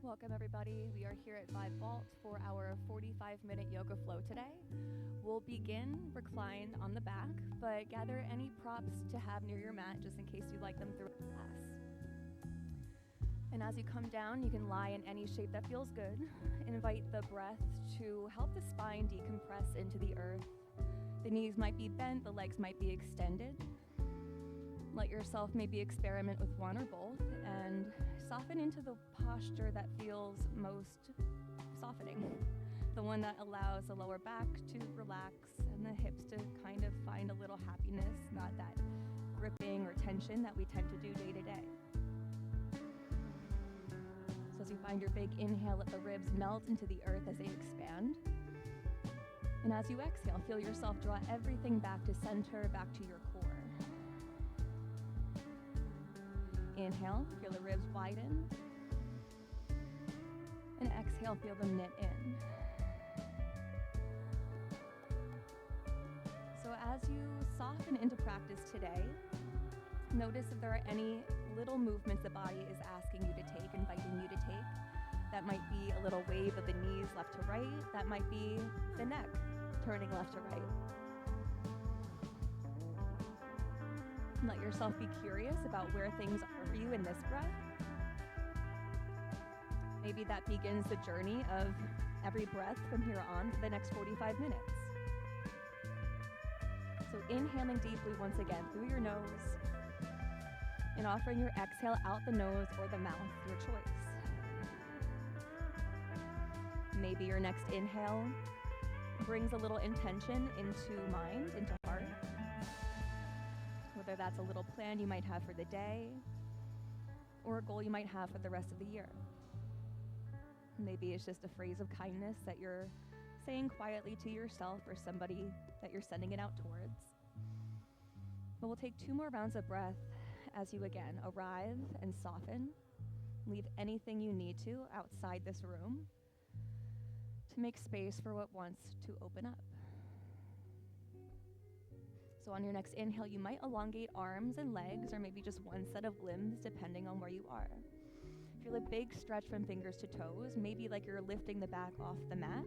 Welcome everybody. We are here at Vibe Vault for our 45-minute yoga flow today. We'll begin reclined on the back, but gather any props to have near your mat just in case you like them throughout the class. And as you come down, you can lie in any shape that feels good. Invite the breath to help the spine decompress into the earth. The knees might be bent, the legs might be extended. Let yourself maybe experiment with one or both and soften into the posture that feels most softening. The one that allows the lower back to relax and the hips to kind of find a little happiness, not that gripping or tension that we tend to do day to day. So as you find your big inhale, let the ribs melt into the earth as they expand. And as you exhale, feel yourself draw everything back to center, back to your core. Inhale, feel the ribs widen. And exhale, feel them knit in. So as you soften into practice today, notice if there are any little movements the body is asking you to take, inviting you to take. That might be a little wave of the knees left to right. That might be the neck turning left to right. Let yourself be curious about where things are for you in this breath. Maybe that begins the journey of every breath from here on for the next 45 minutes. So inhaling deeply once again through your nose and offering your exhale out the nose or the mouth, your choice. Maybe your next inhale brings a little intention into mind, into heart. Whether that's a little plan you might have for the day or a goal you might have for the rest of the year. Maybe it's just a phrase of kindness that you're saying quietly to yourself or somebody that you're sending it out towards. But we'll take 2 more rounds of breath as you again arrive and soften. Leave anything you need to outside this room to make space for what wants to open up. So on your next inhale, you might elongate arms and legs, or maybe just one set of limbs, depending on where you are. Feel a big stretch from fingers to toes, maybe like you're lifting the back off the mat.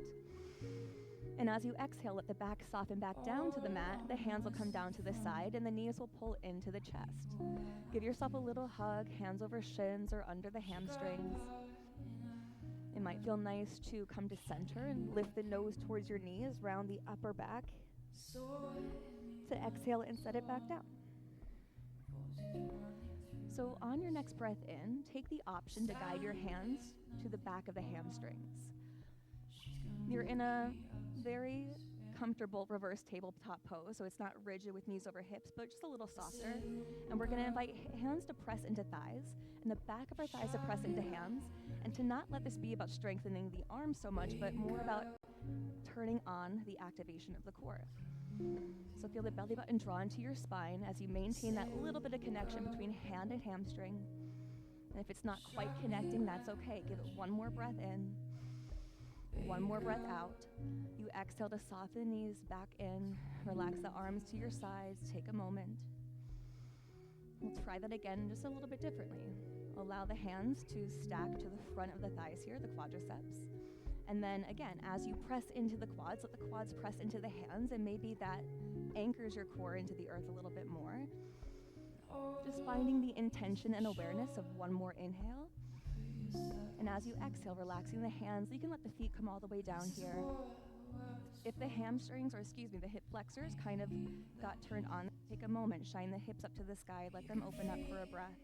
And as you exhale, let the back soften back down to the mat. The hands will come down to the side, and the knees will pull into the chest. Give yourself a little hug, hands over shins or under the hamstrings. It might feel nice to come to center and lift the nose towards your knees, round the upper back. To exhale and set it back down. So on your next breath in, take the option to guide your hands to the back of the hamstrings. You're in a very comfortable reverse tabletop pose, so it's not rigid with knees over hips, but just a little softer. And we're going to invite hands to press into thighs, and the back of our thighs to press into hands, and to not let this be about strengthening the arms so much, but more about turning on the activation of the core. So feel the belly button draw into your spine as you maintain that little bit of connection between hand and hamstring. And if it's not quite connecting, that's okay. Give it one more breath in, one more breath out. You exhale to soften the knees back in, relax the arms to your sides, take a moment. We'll try that again just a little bit differently. Allow the hands to stack to the front of the thighs here, the quadriceps. And then again, as you press into the quads, let the quads press into the hands, and maybe that anchors your core into the earth a little bit more. Just finding the intention and awareness of one more inhale. And as you exhale, relaxing the hands, you can let the feet come all the way down here. If the hamstrings, the hip flexors kind of got turned on, take a moment, shine the hips up to the sky, let them open up for a breath.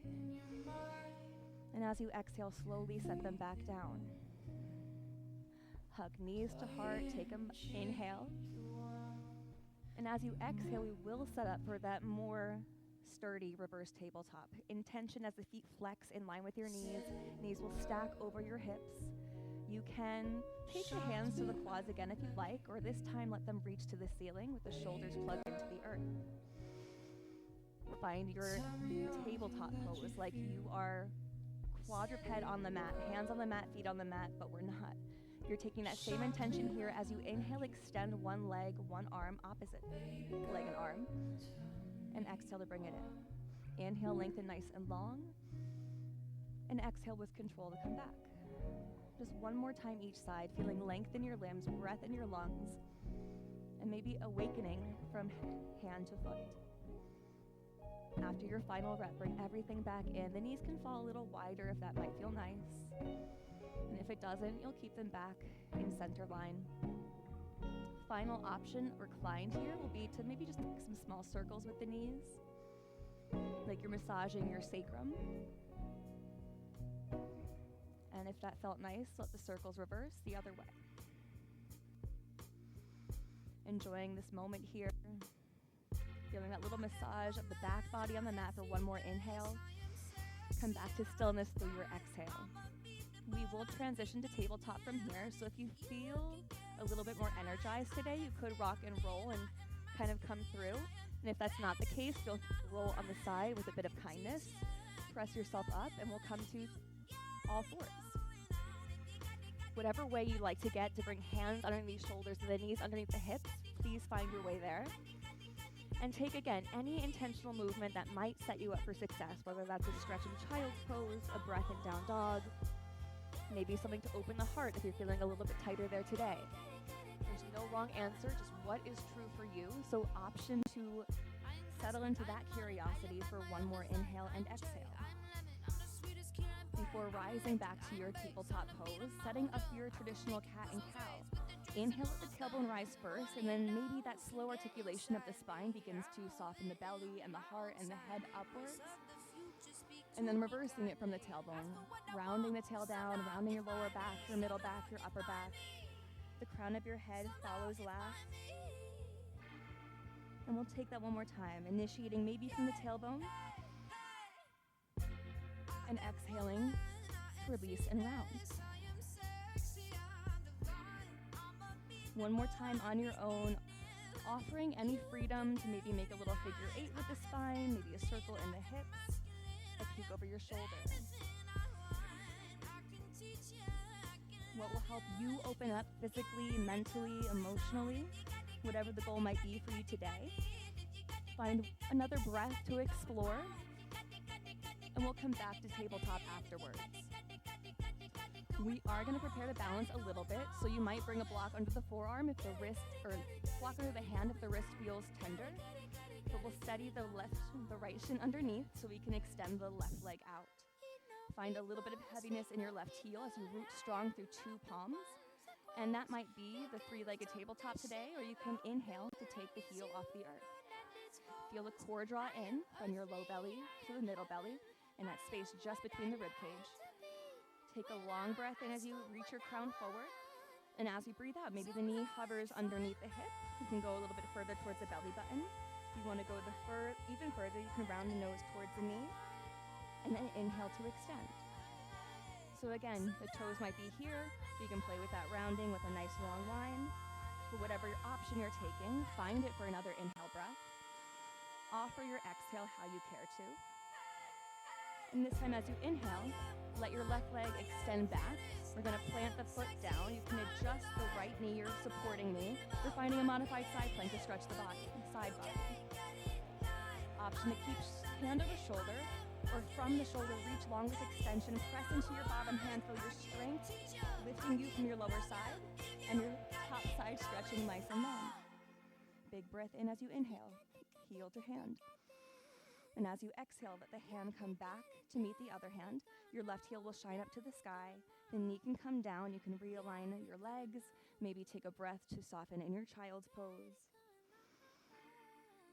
And as you exhale, slowly set them back down. Hug knees to heart, take an inhale. And as you exhale, we will set up for that more sturdy reverse tabletop. Intention as the feet flex in line with your knees. Knees will stack over your hips. You can take the hands to the quads again if you'd like, or this time let them reach to the ceiling with the shoulders plugged into the earth. Find your tabletop pose like you are quadruped on the mat, hands on the mat, feet on the mat, but we're not. You're taking that same intention here as you inhale, extend one leg, one arm, opposite leg and arm, and exhale to bring it in. Inhale, lengthen nice and long, and exhale with control to come back. Just one more time each side, feeling length in your limbs, breath in your lungs, and maybe awakening from hand to foot. After your final rep, bring everything back in. The knees can fall a little wider if that might feel nice. And if it doesn't, you'll keep them back in center line. Final option, reclined here, will be to maybe just make some small circles with the knees, like you're massaging your sacrum. And if that felt nice, let the circles reverse the other way. Enjoying this moment here. Feeling that little massage of the back body on the mat for one more inhale. Come back to stillness through your exhale. We will transition to tabletop from here, so if you feel a little bit more energized today, you could rock and roll and kind of come through. And if that's not the case, feel free to roll on the side with a bit of kindness. Press yourself up, and we'll come to all fours. Whatever way you like to get to bring hands underneath the shoulders and the knees underneath the hips, please find your way there. And take, again, any intentional movement that might set you up for success, whether that's a stretching child's pose, a breath in down dog, maybe something to open the heart if you're feeling a little bit tighter there today. There's no wrong answer, just what is true for you. So option to settle into that curiosity for one more inhale and exhale. Before rising back to your tabletop pose, setting up your traditional cat and cow. Inhale, let the tailbone rise first, and then maybe that slow articulation of the spine begins to soften the belly and the heart and the head upwards. And then reversing it from the tailbone, rounding the tail down, rounding your lower back, your middle back, your upper back. The crown of your head follows last. And we'll take that one more time, initiating maybe from the tailbone, and exhaling to release and round. One more time on your own, offering any freedom to maybe make a little figure 8 with the spine, maybe a circle in the hips, a peek over your shoulder. What will help you open up physically, mentally, emotionally, whatever the goal might be for you today. Find another breath to explore, and we'll come back to tabletop afterwards. We are going to prepare to balance a little bit, so you might bring a block under the forearm if the wrist, or block under the hand if the wrist feels tender. But we'll steady the right shin underneath so we can extend the left leg out. Find a little bit of heaviness in your left heel as you root strong through 2 palms. And that might be the 3-legged tabletop today, or you can inhale to take the heel off the earth. Feel the core draw in from your low belly to the middle belly, and that space just between the rib cage. Take a long breath in as you reach your crown forward. And as you breathe out, maybe the knee hovers underneath the hip. You can go a little bit further towards the belly button. If you want to go even further, you can round the nose towards the knee. And then inhale to extend. So again, the toes might be here. You can play with that rounding with a nice long line. For whatever option you're taking, find it for another inhale breath. Offer your exhale how you care to. And this time as you inhale, let your left leg extend back. We're going to plant the foot down. You can adjust the right knee or supporting knee. We're finding a modified side plank to stretch the body, side body. Option to keep hand over shoulder, or from the shoulder, reach long with extension. Press into your bottom hand, feel your strength lifting you from your lower side, and your top side stretching nice and long. Big breath in as you inhale, heel to hand. And as you exhale, let the hand come back to meet the other hand. Your left heel will shine up to the sky. The knee can come down. You can realign your legs. Maybe take a breath to soften in your child's pose.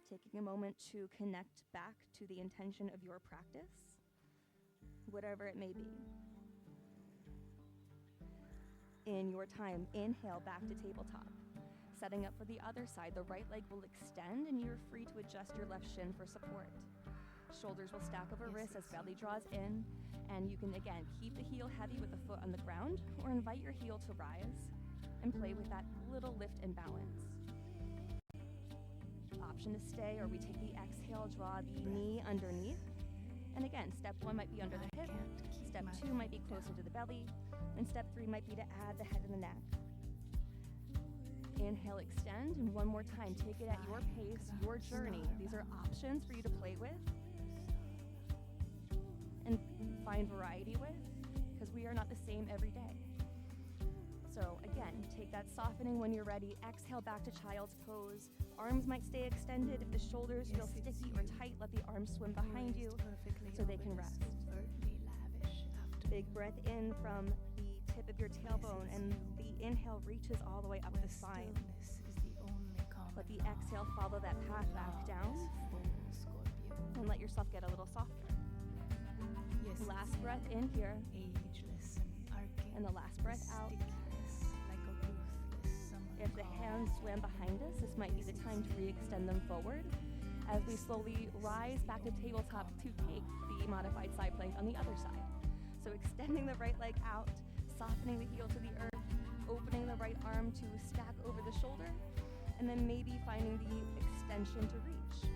Taking a moment to connect back to the intention of your practice, whatever it may be. In your time, inhale back to tabletop. Setting up for the other side, the right leg will extend and you're free to adjust your left shin for support. Shoulders will stack over wrists as belly draws in, and you can again keep the heel heavy with the foot on the ground or invite your heel to rise and play with that little lift and balance. Option to stay, or we take the exhale, draw the knee underneath. And again, step 1 might be under the hip, step 2 might be closer to the belly, and step 3 might be to add the head and the neck. Inhale, extend, and one more time, take it at your pace, your journey. These are options for you to play with and find variety with, because we we are not the same every day. So again, take that softening when you're ready. Exhale back to child's pose. Arms might stay extended. If the shoulders feel sticky or tight, let the arms swim behind you so they can rest. Big breath in from the tip of your tailbone, and the inhale reaches all the way up the spine. Let the exhale follow that path back down, and let yourself get a little softer. Last breath in here, and the last breath out. If the hands swam behind us, this might be the time to re-extend them forward as we slowly rise back to tabletop to take the modified side plank on the other side. So extending the right leg out, softening the heel to the earth, opening the right arm to stack over the shoulder, and then maybe finding the extension to reach.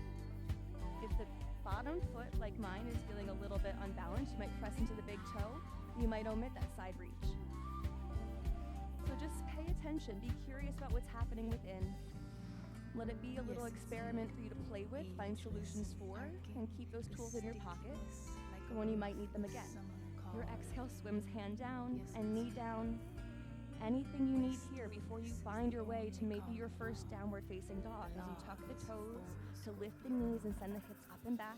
If the bottom foot, like mine, is feeling a little bit unbalanced, you might press into the big toe. You might omit that side reach. So just pay attention, be curious about what's happening within. Let it be a little experiment for you to play with, find solutions for, and keep those tools in your pocket for when you might need them again. Your exhale swims hand down and knee down. Anything you need here before you find your way to maybe your first downward facing dog as you tuck the toes to lift the knees and send the hips up and back.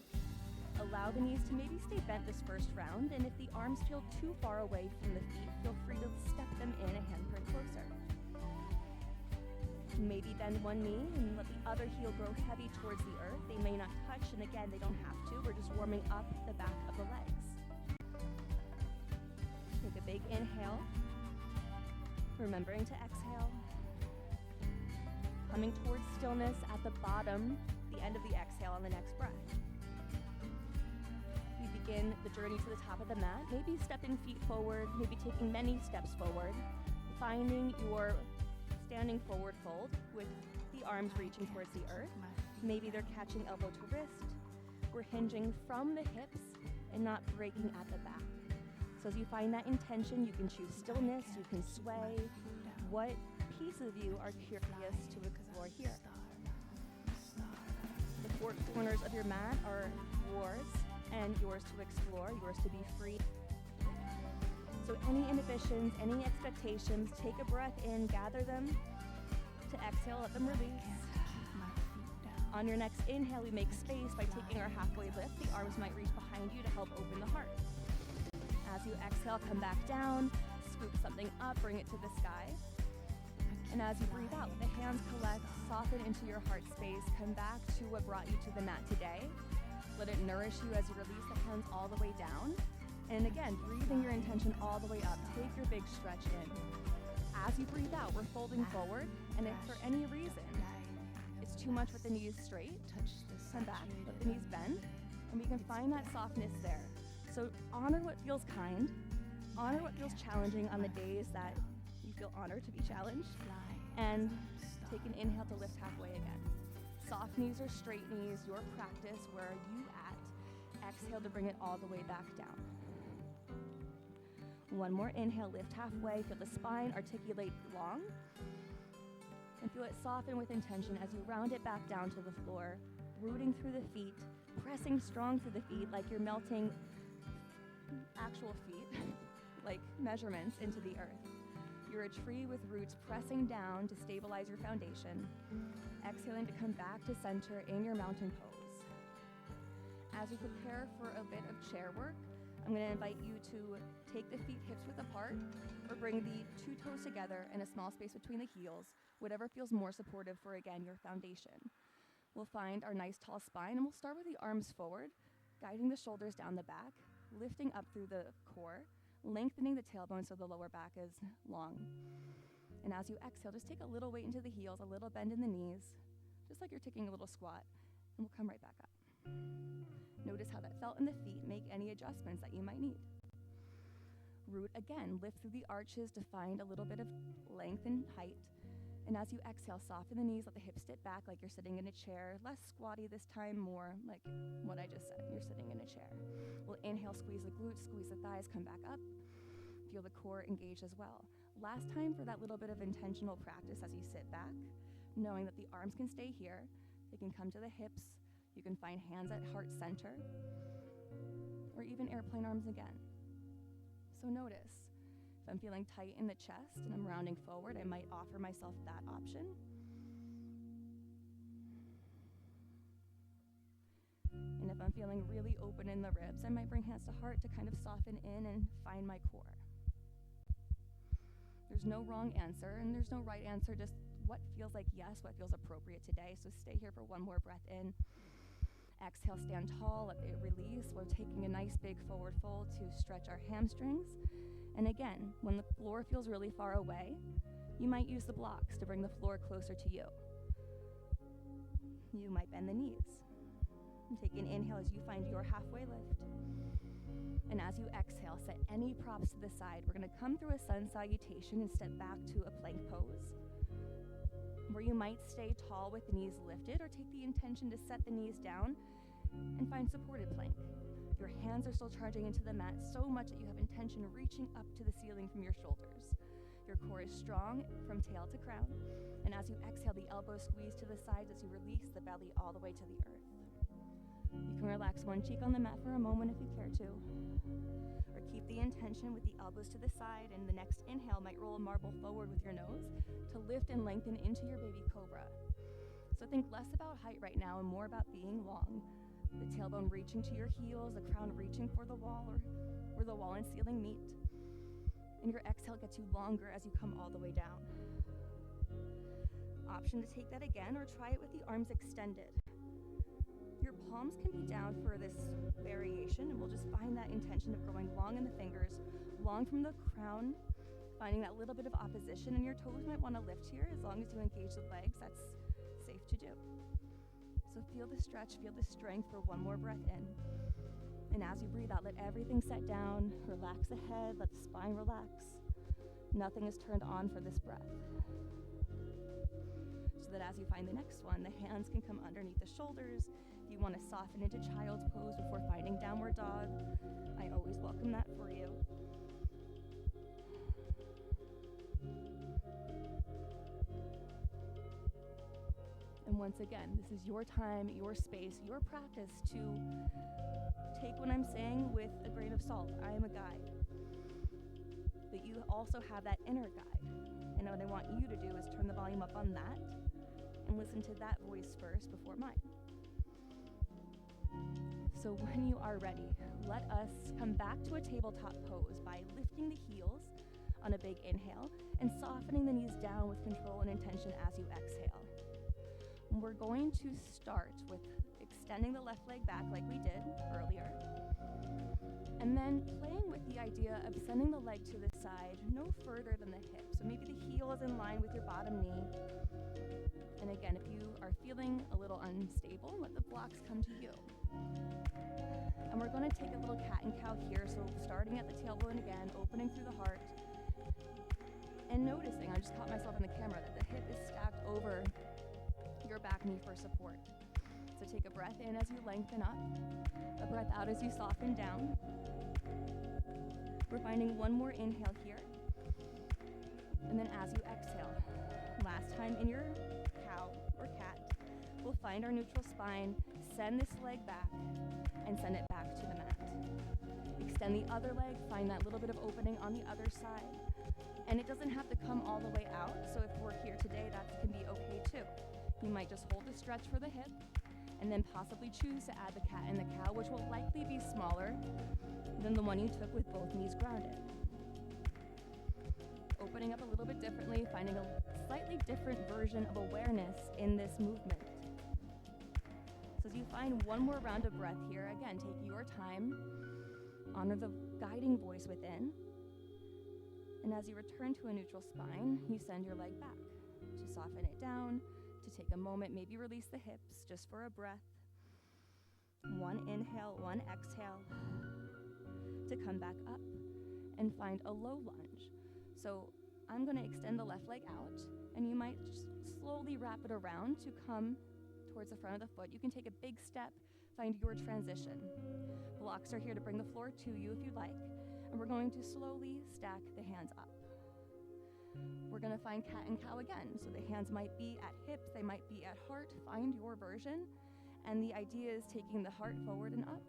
Allow the knees to maybe stay bent this first round, and if the arms feel too far away from the feet, feel free to step them in a handprint closer. Maybe bend one knee and let the other heel grow heavy towards the earth. They may not touch, and again, they don't have to. We're just warming up the back of the legs. Take a big inhale, remembering to exhale. Coming towards stillness at the bottom, the end of the exhale on the next breath. We begin the journey to the top of the mat, maybe stepping feet forward, maybe taking many steps forward, finding your standing forward fold with the arms reaching towards the earth. Maybe they're catching elbow to wrist. We're hinging from the hips and not breaking at the back. So as you find that intention, you can choose stillness, you can sway. What piece of you are curious to explore here? The four corners of your mat are yours, and yours to explore, yours to be free. So any inhibitions, any expectations, take a breath in, gather them. To exhale, let them release. On your next inhale, we make space by taking our halfway lift. The arms might reach behind you to help open the heart. As you exhale, come back down, scoop something up, bring it to the sky. And as you breathe out, the hands collect, soften into your heart space, come back to what brought you to the mat today. Let it nourish you as you release the hands all the way down. And again, breathing your intention all the way up. Take your big stretch in. As you breathe out, we're folding forward, and if for any reason it's too much with the knees straight, come back, let the knees bend, and we can find that softness there. So honor what feels kind, honor what feels challenging on the days that you feel honored to be challenged, and take an inhale to lift halfway again. Soft knees or straight knees, your practice, where are you at? Exhale to bring it all the way back down. One more inhale, lift halfway, feel the spine articulate long, and feel it soften with intention as you round it back down to the floor, rooting through the feet, pressing strong through the feet like you're melting actual feet, like measurements into the earth. You're a tree with roots pressing down to stabilize your foundation, exhaling to come back to center in your mountain pose. As you prepare for a bit of chair work, I'm going to invite you to take the feet hips width apart or bring the two toes together in a small space between the heels, whatever feels more supportive for, again, your foundation. We'll find our nice tall spine, and we'll start with the arms forward, guiding the shoulders down the back, lifting up through the core, lengthening the tailbone so the lower back is long. And as you exhale, just take a little weight into the heels, a little bend in the knees, just like you're taking a little squat, and we'll come right back up. Notice how that felt in the feet. Make any adjustments that you might need. Root again, lift through the arches to find a little bit of length and height. And as you exhale, soften the knees, let the hips sit back like you're sitting in a chair. Less squatty this time, more like what I just said, you're sitting in a chair. We'll inhale, squeeze the glutes, squeeze the thighs, come back up. Feel the core engage as well. Last time for that little bit of intentional practice as you sit back, knowing that the arms can stay here, they can come to the hips, you can find hands at heart center, or even airplane arms again. So notice, if I'm feeling tight in the chest and I'm rounding forward, I might offer myself that option. And if I'm feeling really open in the ribs, I might bring hands to heart to kind of soften in and find my core. There's no wrong answer, and there's no right answer, just what feels like yes, what feels appropriate today. So stay here for one more breath in. Exhale, stand tall, let it release. We're taking a nice big forward fold to stretch our hamstrings. And again, when the floor feels really far away, you might use the blocks to bring the floor closer to you. You might bend the knees. And take an inhale as you find your halfway lift. And as you exhale, set any props to the side. We're going to come through a sun salutation and step back to a plank pose, where you might stay tall with the knees lifted or take the intention to set the knees down and find supported plank. Your hands are still charging into the mat so much that you have intention reaching up to the ceiling from your shoulders. Your core is strong from tail to crown. And as you exhale, the elbows squeeze to the sides as you release the belly all the way to the earth. You can relax one cheek on the mat for a moment if you care to. Or keep the intention with the elbows to the side, and the next inhale might roll a marble forward with your nose to lift and lengthen into your baby cobra. So think less about height right now and more about being long. The tailbone reaching to your heels, the crown reaching for the wall or where the wall and ceiling meet. And your exhale gets you longer as you come all the way down. Option to take that again or try it with the arms extended. Your palms can be down for this variation, and we'll just find that intention of going long in the fingers, long from the crown, finding that little bit of opposition, and your toes might want to lift here as long as you engage the legs. That's safe to do. So feel the stretch, feel the strength for one more breath in. And as you breathe out, let everything set down, relax the head, let the spine relax. Nothing is turned on for this breath. So that as you find the next one, the hands can come underneath the shoulders. If you want to soften into child's pose before finding downward dog, I always welcome that for you. And once again, this is your time, your space, your practice to take what I'm saying with a grain of salt. I am a guide. But you also have that inner guide. And what I want you to do is turn the volume up on that and listen to that voice first before mine. So when you are ready, let us come back to a tabletop pose by lifting the heels on a big inhale and softening the knees down with control and intention as you exhale. And we're going to start with extending the left leg back like we did earlier, and then playing with the idea of sending the leg to the side no further than the hip. So maybe the heel is in line with your bottom knee. And again, if you are feeling a little unstable, let the blocks come to you. And we're going to take a little cat and cow here, so starting at the tailbone again, opening through the heart, and noticing, I just caught myself in the camera, that the hip is stacked over your back knee for support. So take a breath in as you lengthen up, a breath out as you soften down. We're finding one more inhale here, and then as you exhale, last time in your cow or cat, we'll find our neutral spine, send this leg back, and send it back to the mat. Extend the other leg, find that little bit of opening on the other side. And it doesn't have to come all the way out, so if we're here today, that can be okay too. You might just hold the stretch for the hip, and then possibly choose to add the cat and the cow, which will likely be smaller than the one you took with both knees grounded. Opening up a little bit differently, finding a slightly different version of awareness in this movement. So as you find one more round of breath here, again, take your time, honor the guiding voice within, and as you return to a neutral spine, you send your leg back to soften it down, to take a moment, maybe release the hips just for a breath. One inhale, one exhale, to come back up and find a low lunge. So I'm going to extend the left leg out, and you might just slowly wrap it around to come towards the front of the foot. You can take a big step, find your transition. Blocks are here to bring the floor to you if you'd like, and we're going to slowly stack the hands up. We're going to find cat and cow again. So the hands might be at hips, they might be at heart. Find your version. And the idea is taking the heart forward and up.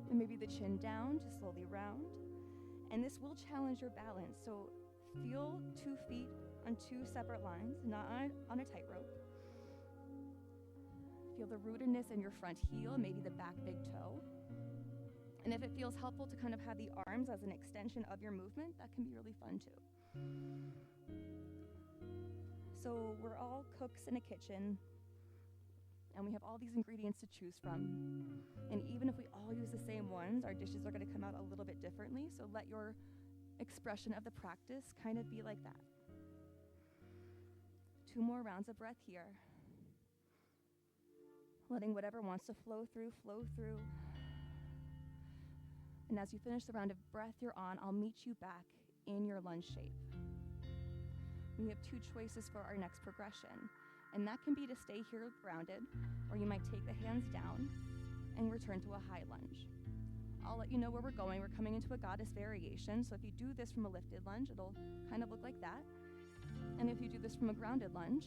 And maybe the chin down to slowly round. And this will challenge your balance. So feel 2 feet on 2 separate lines, not on a tightrope. Feel the rootedness in your front heel, maybe the back big toe. And if it feels helpful to kind of have the arms as an extension of your movement, that can be really fun too. So we're all cooks in a kitchen, and we have all these ingredients to choose from. And even if we all use the same ones, our dishes are going to come out a little bit differently. So let your expression of the practice kind of be like that. 2 more rounds of breath here. Letting whatever wants to flow through, flow through. And as you finish the round of breath you're on, I'll meet you back in your lunge shape. We have 2 choices for our next progression, and that can be to stay here grounded, or you might take the hands down and return to a high lunge. I'll let you know where we're going. We're coming into a goddess variation, so if you do this from a lifted lunge, it'll kind of look like that. And if you do this from a grounded lunge,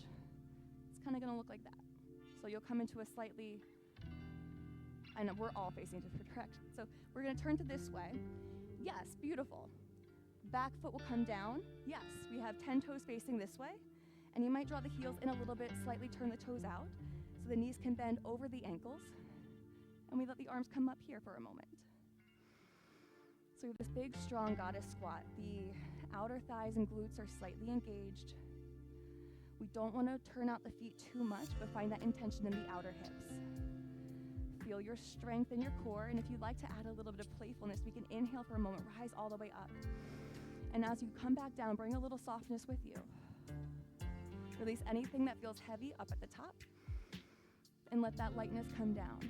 it's kind of going to look like that. So you'll come into a slightly, I know we're all facing different directions. So we're going to turn to this way. Yes, beautiful. Back foot will come down. Yes, we have 10 toes facing this way. And you might draw the heels in a little bit, slightly turn the toes out, so the knees can bend over the ankles. And we let the arms come up here for a moment. So we have this big, strong goddess squat. The outer thighs and glutes are slightly engaged. We don't want to turn out the feet too much, but find that intention in the outer hips. Feel your strength in your core, and if you'd like to add a little bit of playfulness, we can inhale for a moment, rise all the way up. And as you come back down, bring a little softness with you. Release anything that feels heavy up at the top, and let that lightness come down.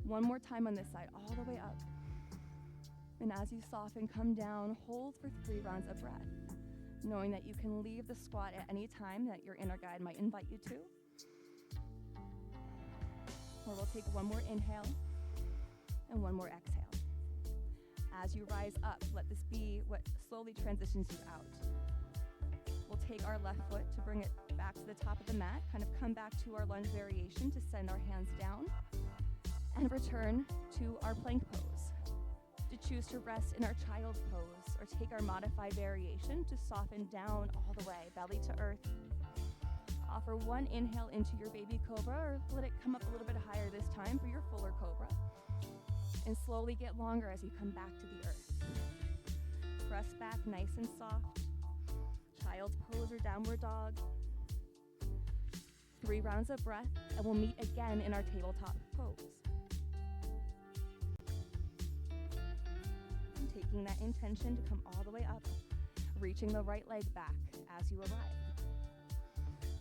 One more time on this side, all the way up. And as you soften, come down, hold for 3 rounds of breath, knowing that you can leave the squat at any time that your inner guide might invite you to. Or we'll take 1 more inhale and 1 more exhale. As you rise up, let this be what slowly transitions you out. We'll take our left foot to bring it back to the top of the mat, kind of come back to our lunge variation to send our hands down, and return to our plank pose. To choose to rest in our child's pose, or take our modified variation to soften down all the way, belly to earth. Offer 1 inhale into your baby cobra, or let it come up a little bit higher this time for your fuller cobra. And slowly get longer as you come back to the earth. Press back nice and soft. Child's pose or downward dog. 3 rounds of breath, and we'll meet again in our tabletop pose. And taking that intention to come all the way up, reaching the right leg back as you arrive.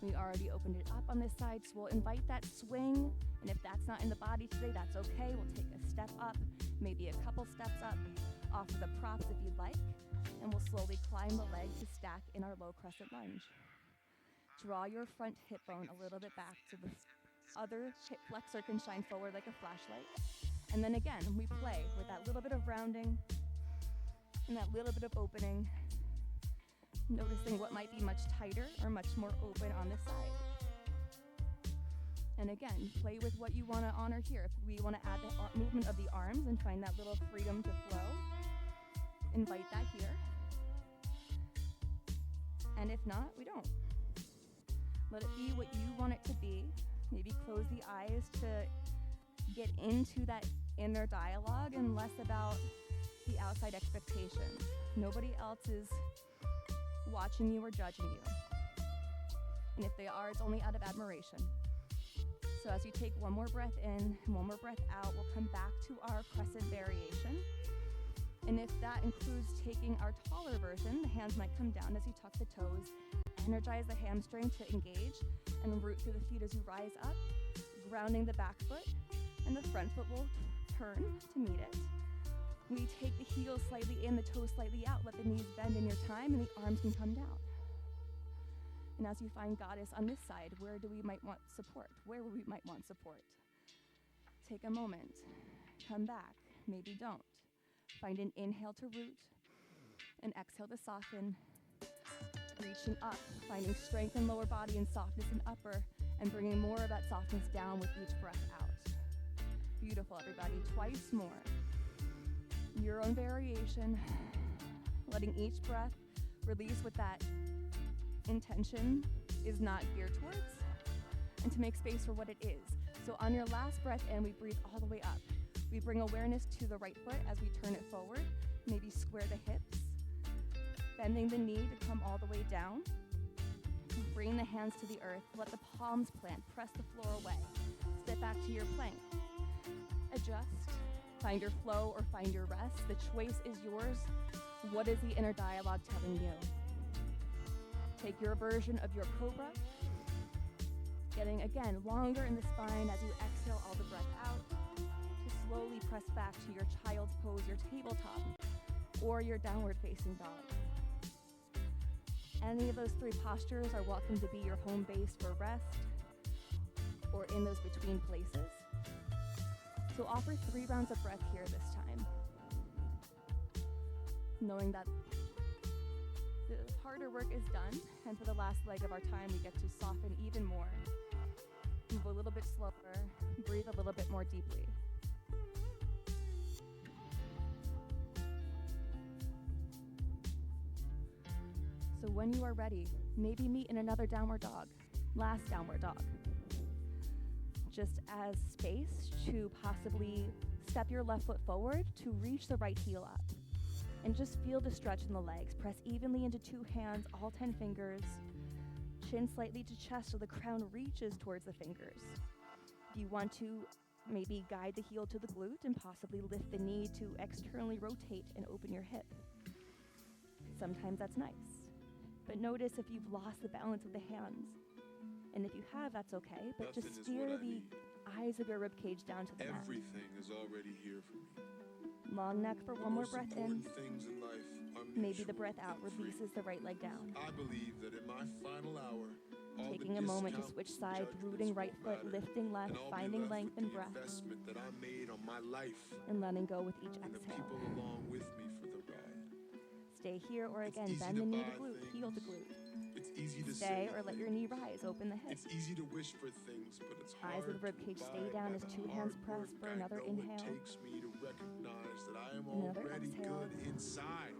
We already opened it up on this side, so we'll invite that swing. And if that's not in the body today, that's okay. We'll take a step up, maybe a couple steps up, offer the props if you'd like, and we'll slowly climb the leg to stack in our low crescent lunge. Draw your front hip bone a little bit back so the other hip flexor can shine forward like a flashlight. And then again, we play with that little bit of rounding and that little bit of opening, noticing what might be much tighter or much more open on this side. And again, play with what you want to honor here. If we want to add the movement of the arms and find that little freedom to flow, invite that here. And if not, we don't. Let it be what you want it to be. Maybe close the eyes to get into that inner dialogue and less about the outside expectations. Nobody else is watching you or judging you. And if they are, it's only out of admiration. So as you take 1 more breath in and 1 more breath out, we'll come back to our crescent variation. And if that includes taking our taller version, the hands might come down as you tuck the toes, energize the hamstring to engage, and root through the feet as you rise up, grounding the back foot, and the front foot will turn to meet it. We take the heels slightly in, the toes slightly out, let the knees bend in your time, and the arms can come down. And as you find goddess on this side, where we might want support? Take a moment, come back, maybe don't. Find an inhale to root, and exhale to soften. Reaching up, finding strength in lower body and softness in upper, and bringing more of that softness down with each breath out. Beautiful, everybody. Twice more. Your own variation, letting each breath release what that intention is not geared towards, and to make space for what it is. So on your last breath in, we breathe all the way up. We bring awareness to the right foot as we turn it forward, maybe square the hips, bending the knee to come all the way down. Bring the hands to the earth, let the palms plant, press the floor away. Step back to your plank. Adjust, find your flow or find your rest. The choice is yours. What is the inner dialogue telling you? Take your version of your cobra, getting again longer in the spine as you exhale all the breath out, to slowly press back to your child's pose, your tabletop, or your downward facing dog. Any of those three postures are welcome to be your home base for rest or in those between places. So offer 3 rounds of breath here this time, knowing that the harder work is done, and for the last leg of our time, we get to soften even more, move a little bit slower, breathe a little bit more deeply. So when you are ready, maybe meet in another downward dog, last downward dog. Just as space to possibly step your left foot forward to reach the right heel up. And just feel the stretch in the legs. Press evenly into 2 hands, all 10 fingers. Chin slightly to chest so the crown reaches towards the fingers. If you want to maybe guide the heel to the glute and possibly lift the knee to externally rotate and open your hip. Sometimes that's nice. But notice if you've lost the balance of the hands. And if you have, that's okay, but Nothing just steer the eyes of your ribcage down to the mat. Everything is already here for me. Long neck for one more breath in. Things in life are Maybe the breath mutual out and free. releases the right leg down. I believe that in my final hour, all Taking the a moment to discount switch sides, judgments rooting right won't foot, matter, lifting left, and I'll be finding left length with and the breath, investment that I made on my life and letting go with each and the exhale. people along with me for the ride. Stay here or It's again, easy bend to the knee to buy glute, heel to things. glute. It's easy to Stay say or let your knee rise, open the hip. It's easy to wish for things, but it's hard Eyes of the ribcage to stay abide down by as the 2 hard hands work press for I another know inhale. It takes me to recognize that I am Another already exhale. good inside.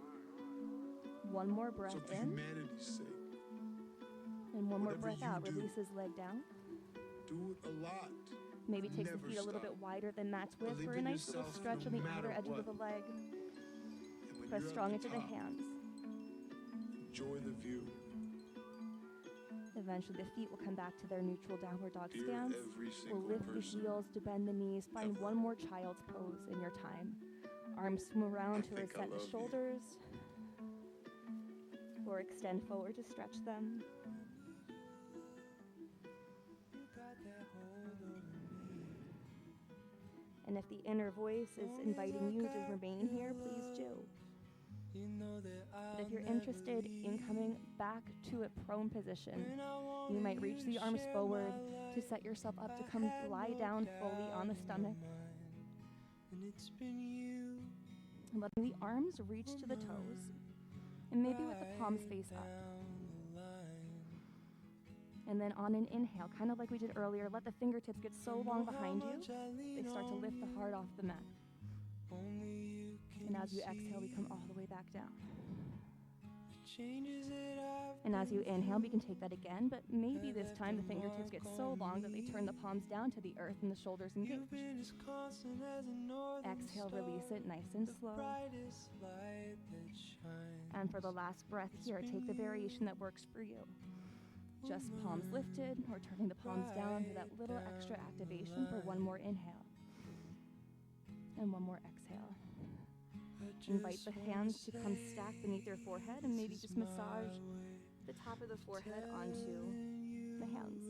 One more breath So for in, humanity's sake, and one more whatever breath you out. do, Release his leg down. do it a lot. Maybe takes the Never feet a little stop. bit wider than mat's width Believe for a in nice little yourself stretch no on the matter outer edges what. of the leg. And when Press you're strong at into the top, hands. enjoy the view. Eventually, the feet will come back to their neutral downward dog Fear stance. every We'll single lift the person. heels to bend the knees. Find Ever. one more child's pose in your time. Arms swim around to think I reset the love you. shoulders. Or extend forward to stretch them. And if the inner voice is inviting you to remain here, please do. But if you're interested in coming back to a prone position, you might reach the arms forward to set yourself up to come lie down fully on the stomach. And letting the arms reach to the toes, and maybe with the palms face up. And then on an inhale, kind of like we did earlier, let the fingertips get so long behind you, they start to lift the heart off the mat. And as you exhale, we come all the way back down. And as you inhale, we can take that again, but maybe this time the fingertips get so long that they turn the palms down to the earth and the shoulders engage. Exhale, release it nice and slow. And for the last breath here, take the variation that works for you. Just palms lifted, or turning the palms down for that little extra activation for one more inhale. And one more exhale. Invite the hands to come stack beneath your forehead and maybe just massage the top of the forehead onto the hands.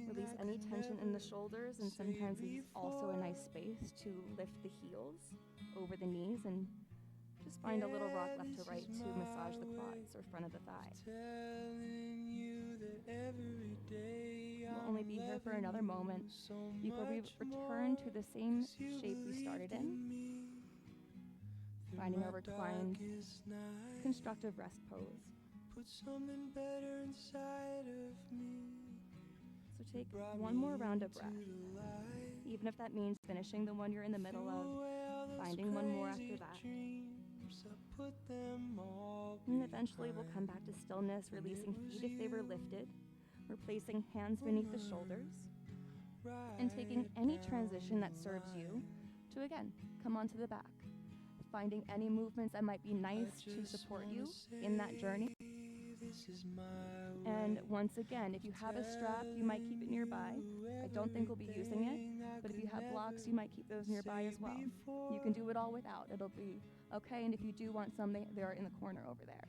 Release any tension in the shoulders, and sometimes it's also a nice space to lift the heels over the knees and just find a little rock left to right to massage the quads or front of the thigh. We'll only be here for another moment before we return to the same shape we started in. Finding our reclined, constructive rest pose. So take one more round of breath. even if that means finishing the one you're in the middle of, finding one more after that. And eventually we'll come back to stillness, releasing feet if they were lifted, replacing hands beneath the shoulders, and taking any transition that serves you to, again, come onto the back. Finding any movements that might be nice to support you in that journey. And once again, if you have a strap, you might keep it nearby. I don't think we'll be using it, but if you have blocks, you might keep those nearby as well. You can do it all without. It'll be okay, and if you do want some, they're in the corner over there.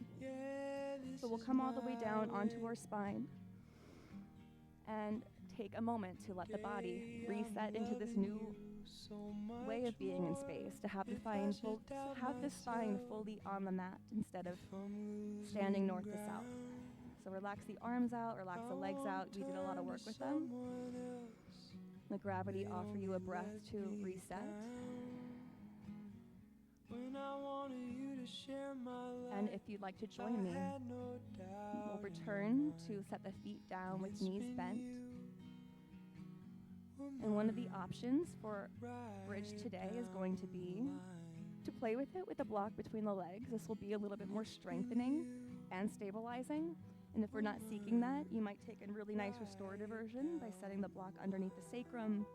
So we'll come all the way down onto our spine and take a moment to let the body reset into this new way of being in space, to have the spine fully on the mat instead of standing north to south. So relax the arms out, relax the legs out. We did a lot of work with them. Let gravity offer you a breath to reset. And if you'd like to join me, we'll return to set the feet down with knees bent. And one of the options for bridge today is going to be to play with it with a block between the legs. This will be a little bit more strengthening and stabilizing. And if we're not seeking that, you might take a really nice restorative version by setting the block underneath the sacrum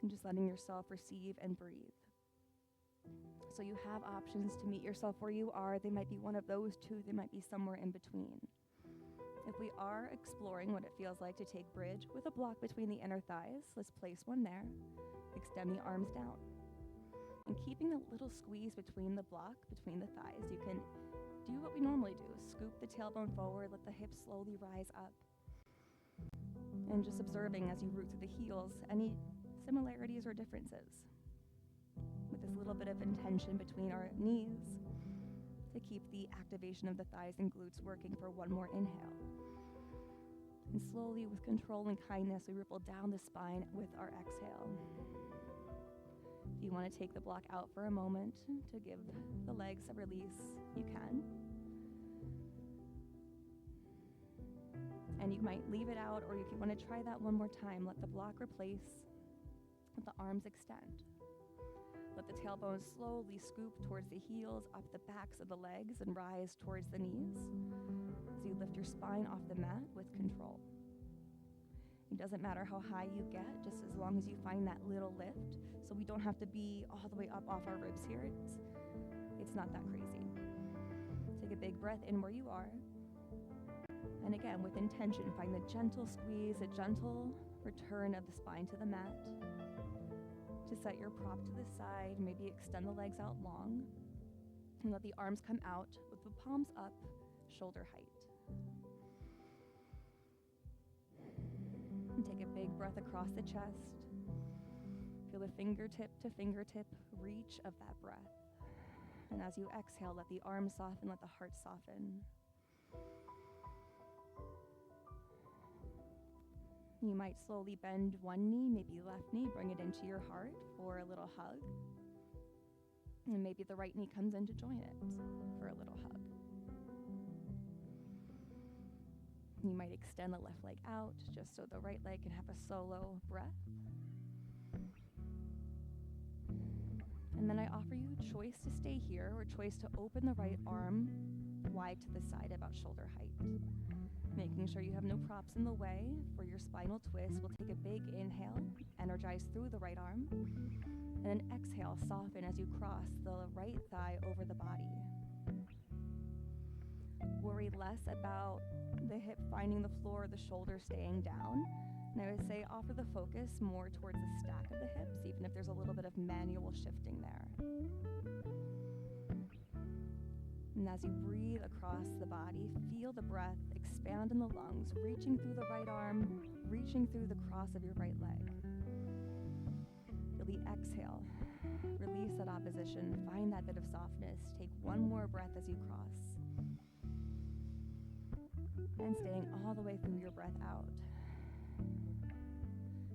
and just letting yourself receive and breathe. So you have options to meet yourself where you are. They might be one of those two. They might be somewhere in between. If we are exploring what it feels like to take bridge with a block between the inner thighs, let's place one there. Extend the arms down. And keeping a little squeeze between the block, between the thighs, you can do what we normally do. Scoop the tailbone forward, let the hips slowly rise up. And just observing as you root through the heels, any similarities or differences. With this little bit of intention between our knees to keep the activation of the thighs and glutes working for one more inhale. And slowly, with control and kindness, we ripple down the spine with our exhale. If you want to take the block out for a moment to give the legs a release, you can. And you might leave it out, or if you want to try that one more time, let the block replace, let the arms extend. Let the tailbone slowly scoop towards the heels, up the backs of the legs, and rise towards the knees as you lift your spine off the mat with control. It doesn't matter how high you get, just as long as you find that little lift, so we don't have to be all the way up off our ribs here. It's not that crazy. Take a big breath in where you are. And again, with intention, find the gentle squeeze, a gentle return of the spine to the mat. To set your prop to the side, maybe extend the legs out long, and let the arms come out with the palms up, shoulder height. And take a big breath across the chest. Feel the fingertip to fingertip reach of that breath. And as you exhale, let the arms soften, let the heart soften. You might slowly bend one knee, maybe left knee, bring it into your heart for a little hug. And maybe the right knee comes in to join it for a little hug. You might extend the left leg out just so the right leg can have a solo breath. And then I offer you choice to stay here or choice to open the right arm wide to the side, about shoulder height. Making sure you have no props in the way for your spinal twist. We'll take a big inhale, energize through the right arm, and then exhale, soften as you cross the right thigh over the body. Worry less about the hip finding the floor or the shoulder staying down. And I would say offer the focus more towards the stack of the hips, even if there's a little bit of manual shifting there. And as you breathe across the body, feel the breath expand in the lungs, reaching through the right arm, reaching through the cross of your right leg. Feel the exhale. Release that opposition. Find that bit of softness. Take one more breath as you cross. And staying all the way through your breath out.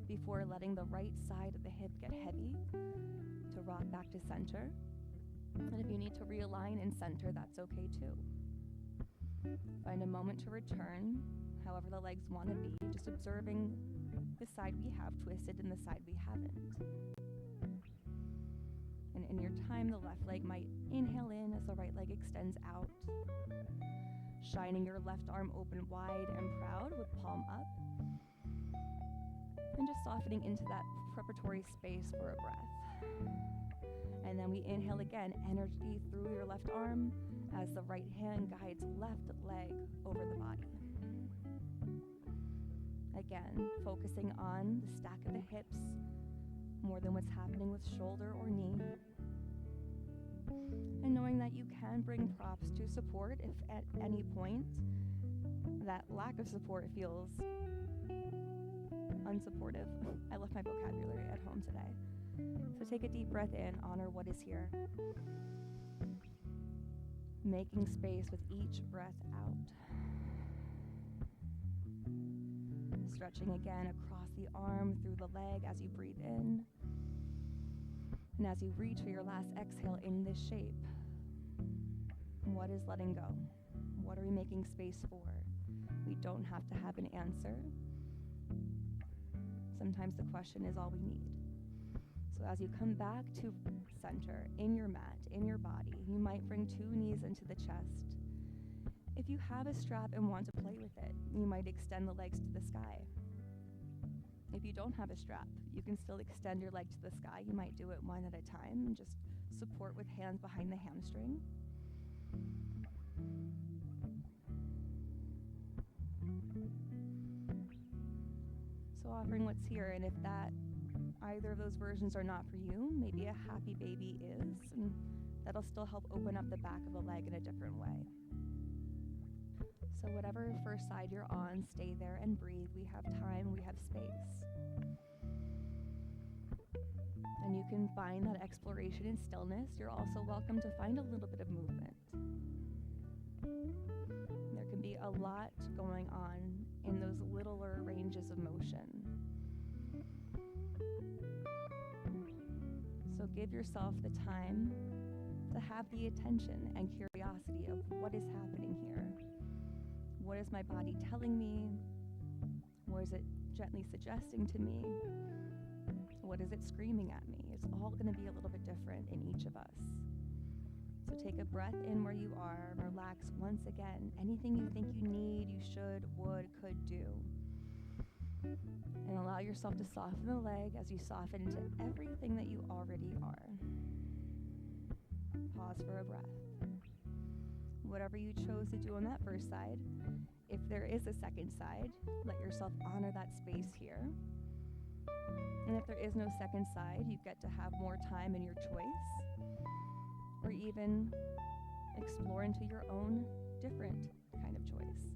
Before letting the right side of the hip get heavy, to rock back to center. And if you need to realign and center, that's okay too. Find a moment to return, however the legs want to be, just observing the side we have twisted and the side we haven't. And in your time, the left leg might inhale in as the right leg extends out, shining your left arm open wide and proud with palm up, and just softening into that preparatory space for a breath. And then we inhale again, energy through your left arm as the right hand guides left leg over the body. Again, focusing on the stack of the hips more than what's happening with shoulder or knee. And knowing that you can bring props to support if at any point that lack of support feels unsupportive. I left my vocabulary at home today. So take a deep breath in, honor what is here. Making space with each breath out. Stretching again across the arm, through the leg as you breathe in. And as you reach for your last exhale in this shape, what is letting go? What are we making space for? We don't have to have an answer. Sometimes the question is all we need. So as you come back to center, in your mat, in your body, you might bring 2 knees into the chest. If you have a strap and want to play with it, you might extend the legs to the sky. If you don't have a strap, you can still extend your leg to the sky. You might do it one at a time and just support with hands behind the hamstring. So offering what's here, and if that either of those versions are not for you, maybe a happy baby is, and that'll still help open up the back of the leg in a different way. So whatever first side you're on, stay there and breathe. We have time, we have space. And you can find that exploration in stillness. You're also welcome to find a little bit of movement. There can be a lot going on in those littler ranges of motion. So give yourself the time to have the attention and curiosity of what is happening here. What is my body telling me? What is it gently suggesting to me? What is it screaming at me? It's all going to be a little bit different in each of us. So take a breath in where you are. Relax once again. Anything you think you need, you should, would, could do. And allow yourself to soften the leg as you soften into everything that you already are. Pause for a breath. Whatever you chose to do on that first side, if there is a second side, let yourself honor that space here. And if there is no second side, you get to have more time in your choice, or even explore into your own different kind of choice.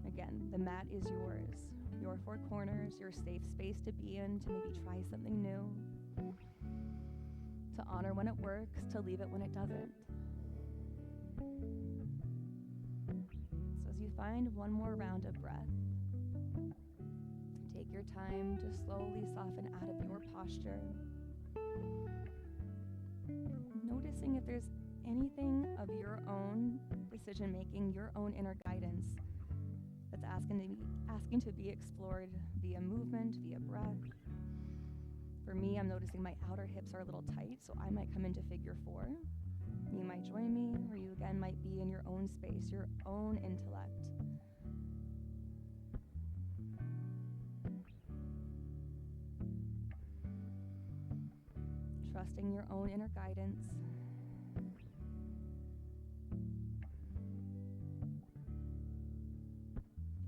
Again, the mat is yours, your 4 corners, your safe space to be in, to maybe try something new, to honor when it works, to leave it when it doesn't. So as you find one more round of breath, take your time to slowly soften out of your posture. Noticing if there's anything of your own decision making, your own inner guidance that's asking to be explored via movement, via breath. For me, I'm noticing my outer hips are a little tight, so I might come into figure 4. You might join me, or you again might be in your own space, your own intellect. Trusting your own inner guidance.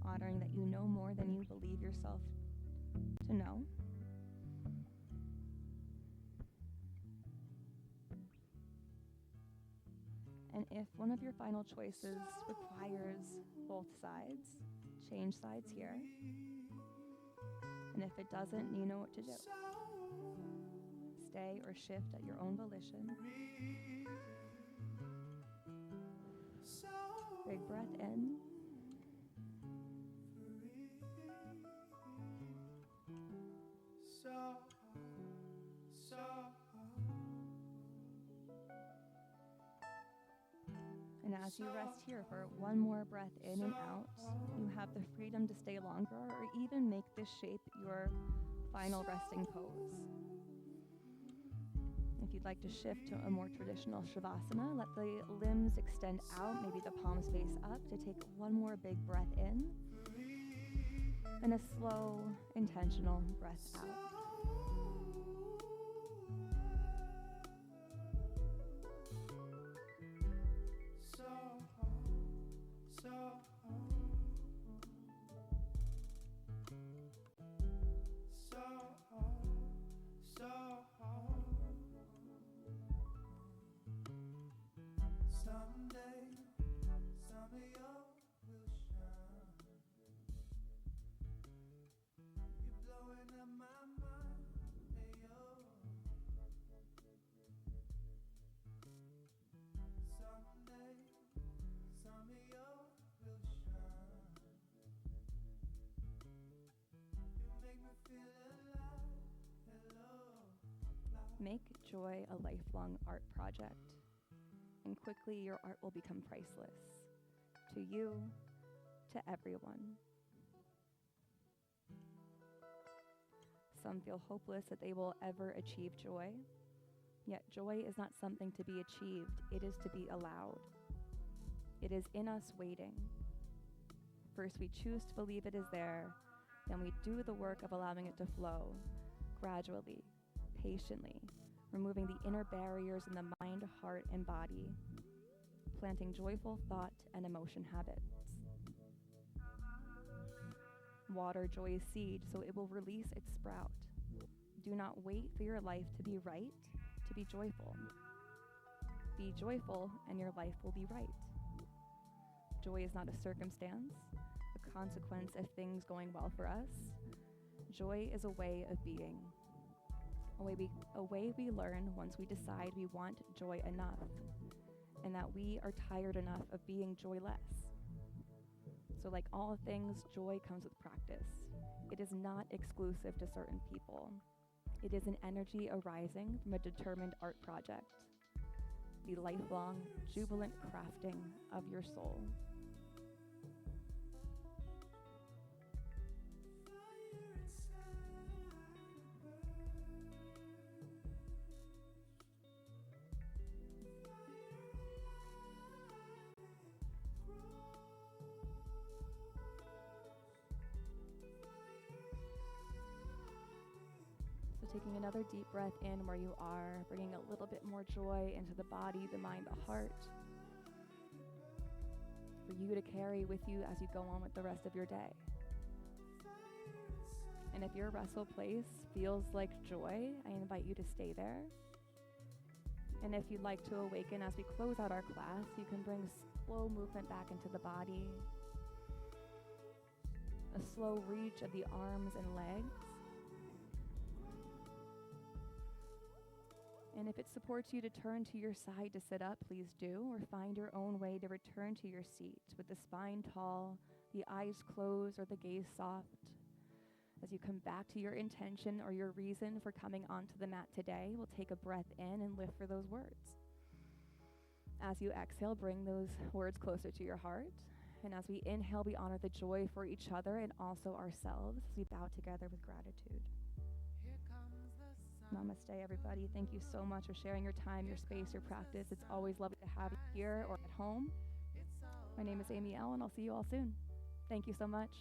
Honoring that you know more than you believe yourself to know. And if one of your final choices requires both sides, change sides here. And if it doesn't, you know what to do. Stay or shift at your own volition. Big breath in. And And as you rest here for one more breath in and out, you have the freedom to stay longer or even make this shape your final resting pose. If you'd like to shift to a more traditional Shavasana, let the limbs extend out, maybe the palms face up, to take one more big breath in and a slow, intentional breath out. Make joy a lifelong art project, and quickly your art will become priceless to you, to everyone. Some feel hopeless that they will ever achieve joy, yet joy is not something to be achieved, it is to be allowed. It is in us waiting. First we choose to believe it is there, then we do the work of allowing it to flow, gradually, patiently, removing the inner barriers in the mind, heart, and body, planting joyful thought and emotion habits. Water joy's seed so it will release its sprout. Do not wait for your life to be right, to be joyful. Be joyful and your life will be right. Joy is not a circumstance, a consequence of things going well for us. Joy is a way of being. A way we learn once we decide we want joy enough and that we are tired enough of being joyless. So like all things, joy comes with practice. It is not exclusive to certain people. It is an energy arising from a determined art project, the lifelong, jubilant crafting of your soul. Taking another deep breath in where you are, bringing a little bit more joy into the body, the mind, the heart, for you to carry with you as you go on with the rest of your day. And if your wrestle place feels like joy, I invite you to stay there. And if you'd like to awaken as we close out our class, you can bring slow movement back into the body, a slow reach of the arms and legs. And if it supports you to turn to your side to sit up, please do, or find your own way to return to your seat with the spine tall, the eyes closed, or the gaze soft. As you come back to your intention or your reason for coming onto the mat today, we'll take a breath in and lift for those words. As you exhale, bring those words closer to your heart. And as we inhale, we honor the joy for each other and also ourselves as we bow together with gratitude. Namaste, everybody. Thank you so much for sharing your time, your space, your practice. It's always lovely to have you here or at home. My name is Amy L, and I'll see you all soon. Thank you so much.